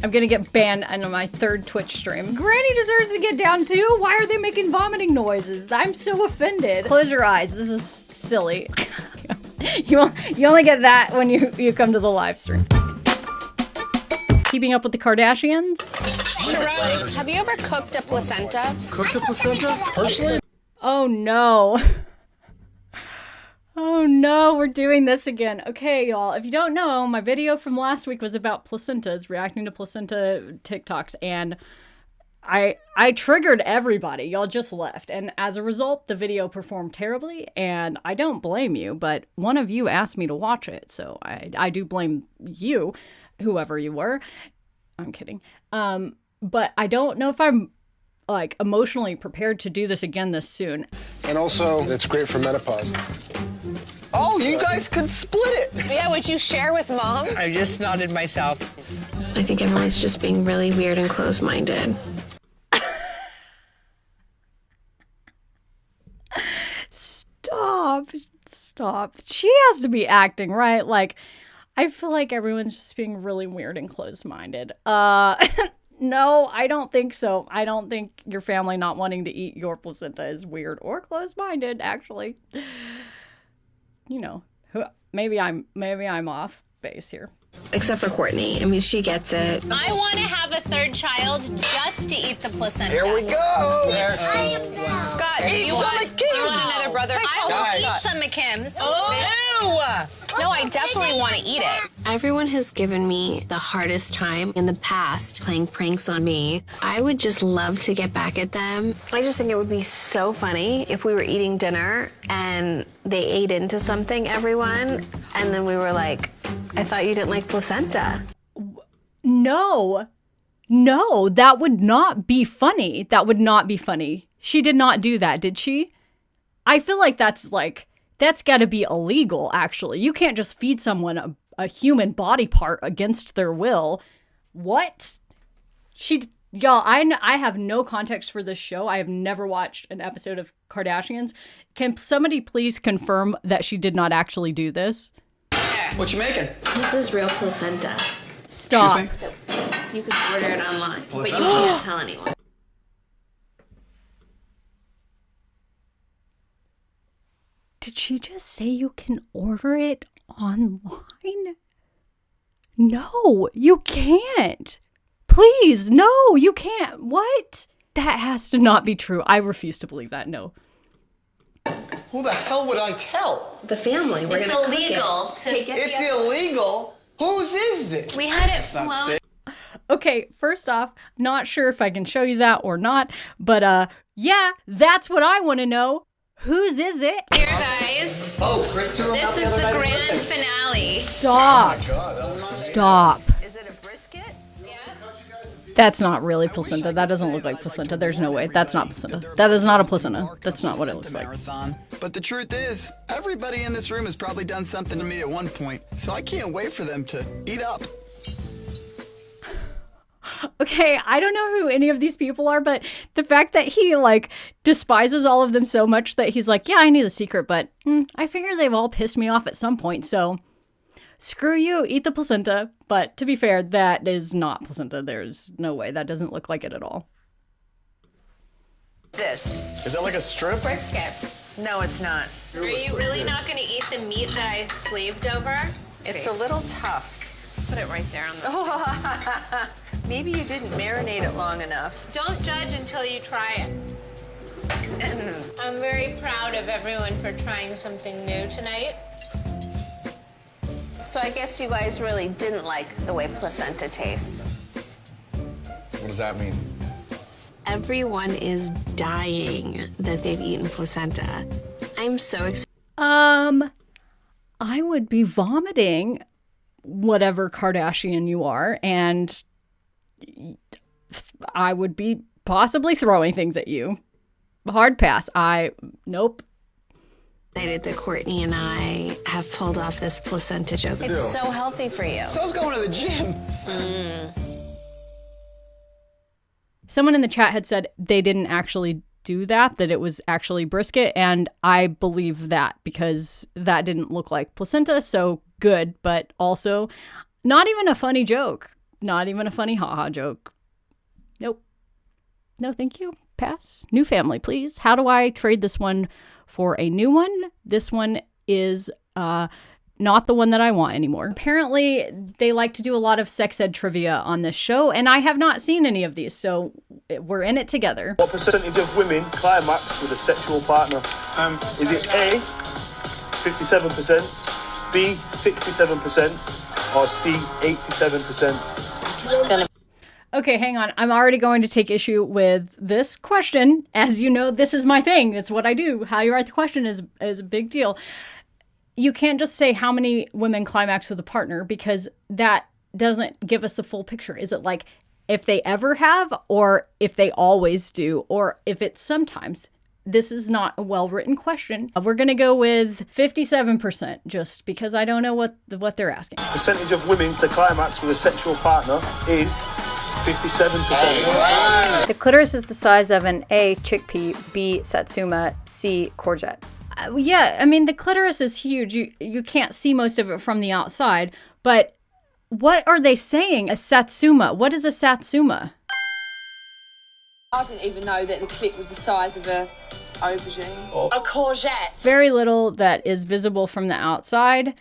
I'm gonna get banned on my 3rd Twitch stream. Granny deserves to get down too. Why are they making vomiting noises? I'm so offended. Close your eyes. This is silly. You only get that when you come to the live stream. Keeping up with the Kardashians? Have you ever cooked a placenta? Cooked a placenta? Personally? Oh no. Oh no, we're doing this again. Okay, y'all, if you don't know, my video from last week was about placentas, reacting to placenta TikToks, and I triggered everybody. Y'all just left. And as a result, the video performed terribly, and I don't blame you, but one of you asked me to watch it, so I do blame you, whoever you were. I'm kidding. But I don't know if I'm like emotionally prepared to do this again this soon. And also, it's great for menopause. Oh, you guys could split it. Yeah, would you share with Mom? I just nodded myself. I think everyone's just being really weird and closed-minded. Stop. She has to be acting, right? Like, I feel like everyone's just being really weird and closed-minded. No, I don't think so. I don't think your family not wanting to eat your placenta is weird or closed-minded, actually. You know, maybe I'm off base here. Except for Courtney. I mean, she gets it. I want to have a 3rd child just to eat the placenta. Here we go. Scott, you want another brother? I will eat some McKims. Oh, No, I definitely want to eat it. Everyone has given me the hardest time in the past playing pranks on me. I would just love to get back at them. I just think it would be so funny if we were eating dinner and they ate into something, everyone, and then we were like, I thought you didn't like placenta. No, that would not be funny. That would not be funny. She did not do that, did she? I feel like that's got to be illegal, actually. You can't just feed someone a human body part against their will. What? Y'all, I have no context for this show. I have never watched an episode of Kardashians. Can somebody please confirm that she did not actually do this? what you making? This is real placenta. Stop. You can order it online, but you can't tell anyone. Did she just say you can order it online? No, you can't. Please, no, you can't. What? That has to not be true. I refuse to believe that. No. Who the hell would I tell? The family. We're It's gonna cook illegal it. to. It's illegal. Whose is this? We had it flown. Okay, first off, not sure if I can show you that or not, but yeah, that's what I want to know. Whose is it? Here, guys. Oh, Chris threw This is the grand finale. Stop. Stop. Is it a brisket? Yeah. That's not really placenta. That doesn't look like placenta. There's no way. That's not placenta. That is not a placenta. That's not what it looks like. Marathon. But the truth is, everybody in this room has probably done something to me at one point, so I can't wait for them to eat up. Okay, I don't know who any of these people are, but the fact that he, like, despises all of them so much that he's like, yeah, I knew the secret, but I figure they've all pissed me off at some point, so screw you, eat the placenta. But to be fair, that is not placenta. There's no way. That doesn't look like it at all. This. Is that like a strip? Brisket. No, it's not. Are you really not going to eat the meat that I slaved over? It's a little tough. Put it right there on the. Maybe you didn't marinate it long enough. Don't judge until you try it. I'm very proud of everyone for trying something new tonight. So I guess you guys really didn't like the way placenta tastes. What does that mean? Everyone is dying that they've eaten placenta. I'm so excited. I would be vomiting whatever Kardashian you are, and I would be possibly throwing things at you. Hard pass. Nope. That Courtney and I have pulled off this placenta joke. It's so healthy for you. So I was going to the gym. Someone in the chat had said they didn't actually do that it was actually brisket, and I believe that because that didn't look like placenta, so good, but also not even a funny joke. Not even a funny haha joke. Nope. No, thank you. Pass. New family, please. How do I trade this one for a new one? This one is not the one that I want anymore. Apparently, they like to do a lot of sex ed trivia on this show, and I have not seen any of these, so we're in it together. What percentage of women climax with a sexual partner? Is it A, 57%, B, 67%, or C, 87%? Okay, hang on. I'm already going to take issue with this question. As you know, this is my thing. It's what I do. How you write the question is a big deal. You can't just say how many women climax with a partner because that doesn't give us the full picture. Is it like if they ever have, or if they always do, or if it's sometimes? This is not a well-written question. We're going to go with 57% just because I don't know what they're asking. Percentage of women to climax with a sexual partner is 57%. The clitoris is the size of an A, chickpea, B, satsuma, C, courgette. Yeah, I mean, the clitoris is huge. You can't see most of it from the outside, but what are they saying? A satsuma. What is a satsuma? I didn't even know that the clit was the size of a aubergine. A courgette. Very little that is visible from the outside,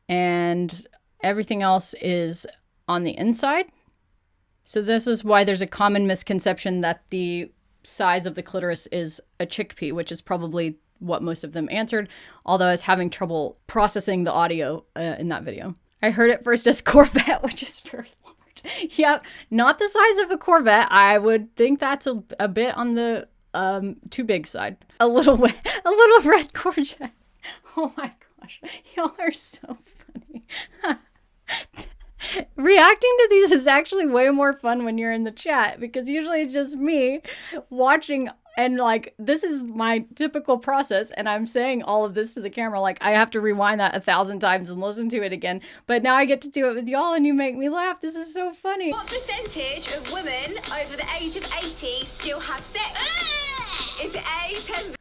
and everything else is on the inside. So this is why there's a common misconception that the size of the clitoris is a chickpea, which is probably what most of them answered, although I was having trouble processing the audio in that video. I heard it first as Corvette, which is very large. Yep, not the size of a Corvette. I would think that's a bit on the too big side. A little red courgette. Oh my gosh, y'all are so funny. Reacting to these is actually way more fun when you're in the chat because usually it's just me watching and like this is my typical process and I'm saying all of this to the camera like I have to rewind that 1,000 times and listen to it again, but now I get to do it with y'all and you make me laugh. This is so funny. What percentage of women over the age of 80 still have sex? Is it A, 10?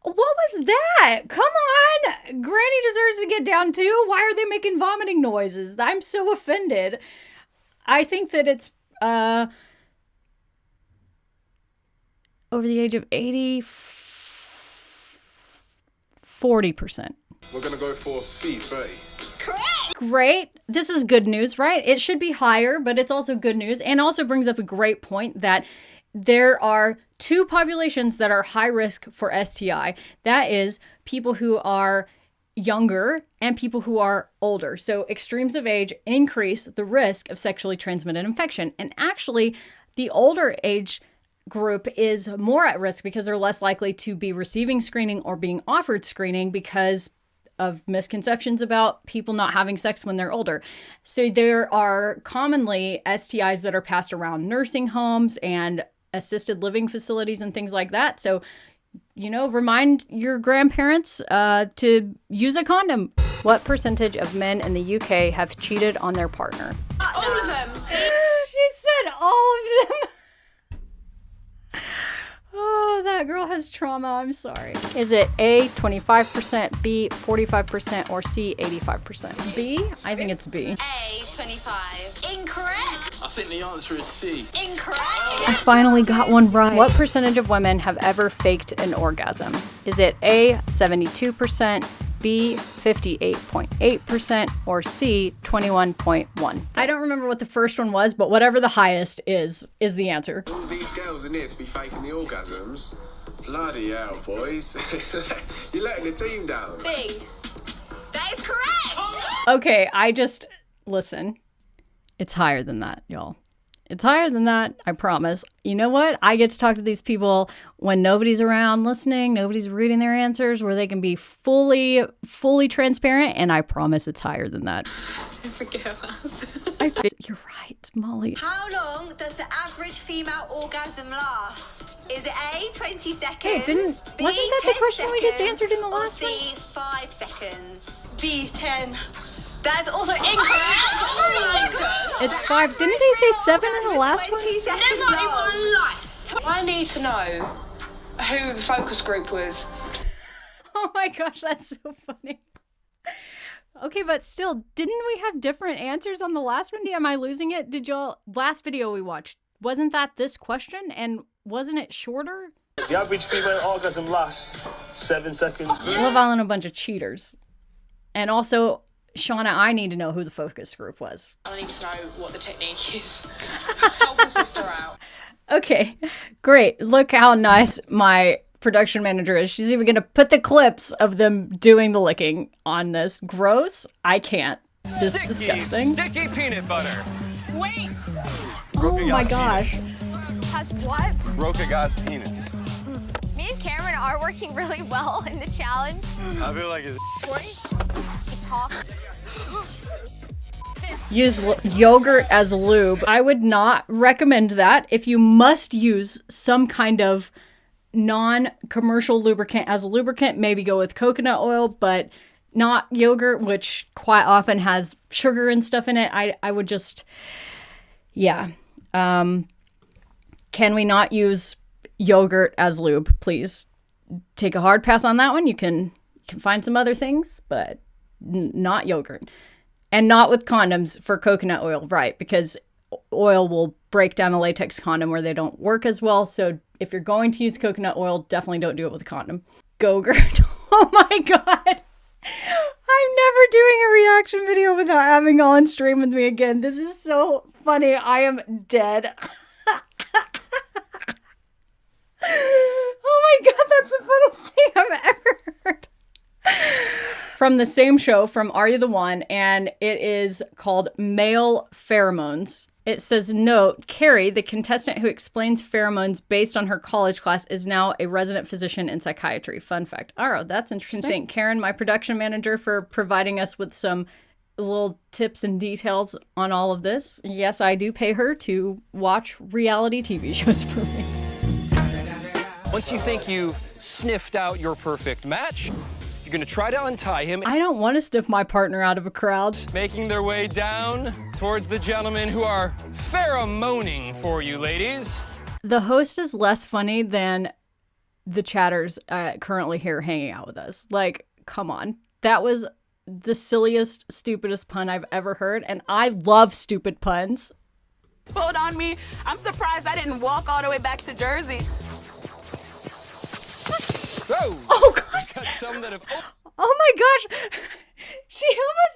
What was that? Come on! Granny deserves to get down too. Why are they making vomiting noises? I'm so offended. I think that it's over the age of 80, 40%. We're gonna go for C, 30. Correct! Great. This is good news, right? It should be higher, but it's also good news and also brings up a great point that there are two populations that are high risk for STI. That is people who are younger and people who are older. So extremes of age increase the risk of sexually transmitted infection. And actually, the older age group is more at risk because they're less likely to be receiving screening or being offered screening because of misconceptions about people not having sex when they're older. So there are commonly STIs that are passed around nursing homes and assisted living facilities and things like that. So, you know, remind your grandparents to use a condom. What percentage of men in the UK have cheated on their partner? All of them. She said all of them. Oh, that girl has trauma. I'm sorry. Is it A, 25%, B, 45%, or C, 85%? B? I think it's B. A, 25. Incorrect! I think the answer is C. Incorrect! I finally got one right. What percentage of women have ever faked an orgasm? Is it A, 72%, B, 58.8%, or C, 21.1%? I don't remember what the first one was, but whatever the highest is the answer. All these girls in here to be faking the orgasms. Bloody hell, boys. You're letting the team down. B. That is correct! Okay, listen. It's higher than that, y'all. It's higher than that, I promise. You know what? I get to talk to these people when nobody's around listening, nobody's reading their answers, where they can be fully transparent, and I promise it's higher than that. I forget us. You're right, Molly. How long does the average female orgasm last? Is it A, 20 seconds? Hey, wasn't that the question we just answered in the last one? C, 5 seconds. B, 10. That's also incorrect! Oh my God. It's 5. Didn't they say 7 in the last one? 20 seconds Never in long. my life. I need to know who the focus group was. Oh my gosh, that's so funny. Okay, but still, didn't we have different answers on the last one? Am I losing it? Last video we watched, wasn't that this question? And wasn't it shorter? The average female orgasm lasts 7 seconds. Love Island, a bunch of cheaters. And also, Shauna, I need to know who the focus group was. I need to know what the technique is. Help a sister out. Okay, great. Look how nice my production manager is. She's even going to put the clips of them doing the licking on this. Gross. I can't. This is disgusting. Sticky peanut butter. Wait. Oh my gosh. Has what? Broke a guy's penis. Me and Cameron are working really well in the challenge. I feel like it's... It's hot. Use yogurt as lube. I would not recommend that. If you must use some kind of non-commercial lubricant as a lubricant, maybe go with coconut oil, but not yogurt, which quite often has sugar and stuff in it. I would just, yeah. Can we not use yogurt as lube? Please take a hard pass on that one. You can find some other things, but not yogurt. And not with condoms for coconut oil, right? Because oil will break down a latex condom where they don't work as well. So if you're going to use coconut oil, definitely don't do it with a condom. Go-gurt. Oh my God. I'm never doing a reaction video without having on stream with me again. This is so funny. I am dead. Oh my God, that's the funniest thing I've ever heard. From the same show, from Are You the One? And it is called Male Pheromones. It says, note, Carrie, the contestant who explains pheromones based on her college class, is now a resident physician in psychiatry. Fun fact. Oh, that's interesting. Thank Karen, my production manager, for providing us with some little tips and details on all of this. Yes, I do pay her to watch reality TV shows for me. Once you think you've sniffed out your perfect match, you're going to try to untie him. I don't want to sniff my partner out of a crowd. Making their way down towards the gentlemen who are pheromoning for you, ladies. The host is less funny than the chatters currently here hanging out with us. Like, come on. That was the silliest, stupidest pun I've ever heard, and I love stupid puns. Pulled on me. I'm surprised I didn't walk all the way back to Jersey. Whoa. Oh, God. Got some that have... Oh, my gosh. She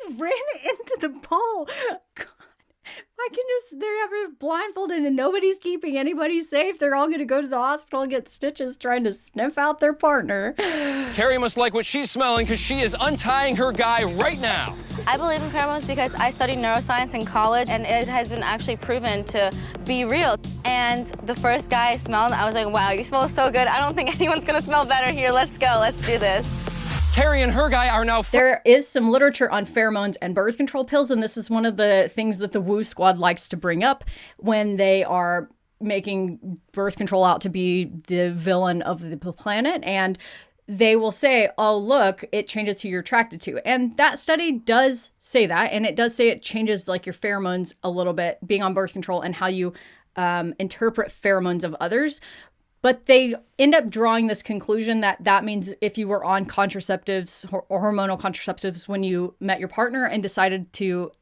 almost ran into the pole. God. I can just, they're ever blindfolded and nobody's keeping anybody safe. They're all going to go to the hospital and get stitches trying to sniff out their partner. Carrie must like what she's smelling because she is untying her guy right now. I believe in pheromones because I studied neuroscience in college and it has been actually proven to be real. And the first guy I smelled, I was like, wow, you smell so good. I don't think anyone's going to smell better here. Let's go. Let's do this. Carrie and her guy are now... There is some literature on pheromones and birth control pills, and this is one of the things that the Woo Squad likes to bring up when they are making birth control out to be the villain of the planet. And they will say, oh, look, it changes who you're attracted to. And that study does say that, and it does say it changes like your pheromones a little bit, being on birth control and how you interpret pheromones of others. But they end up drawing this conclusion that that means if you were on contraceptives or hormonal contraceptives when you met your partner and decided to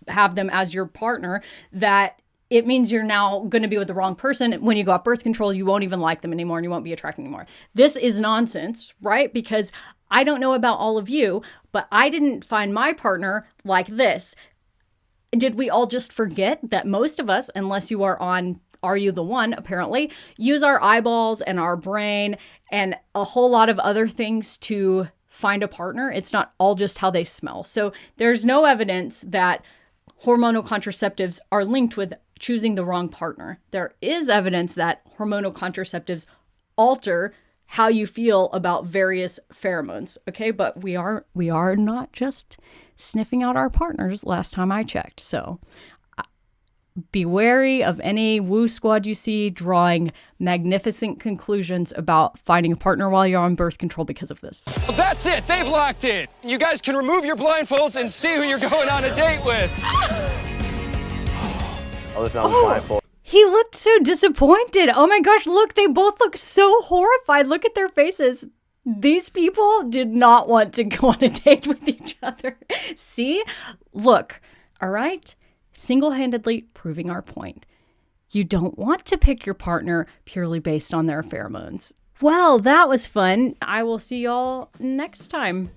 have them as your partner, that it means you're now going to be with the wrong person. When you go off birth control, you won't even like them anymore and you won't be attracted anymore. This is nonsense, right? Because I don't know about all of you, but I didn't find my partner like this. Did we all just forget that most of us, unless you are on Are You the One, apparently, use our eyeballs and our brain and a whole lot of other things to find a partner? It's not all just how they smell. So there's no evidence that hormonal contraceptives are linked with choosing the wrong partner. There is evidence that hormonal contraceptives alter how you feel about various pheromones, okay? But we are not just sniffing out our partners last time I checked. So be wary of any Woo Squad you see drawing magnificent conclusions about finding a partner while you're on birth control because of this. Well, that's it. They've locked in. You guys can remove your blindfolds and see who you're going on a date with. Oh, this one's my fault. He looked so disappointed. Oh my gosh, look, they both look so horrified. Look at their faces. These people did not want to go on a date with each other. See? Look, all right? Single-handedly proving our point. You don't want to pick your partner purely based on their pheromones. Well, that was fun. I will see y'all next time.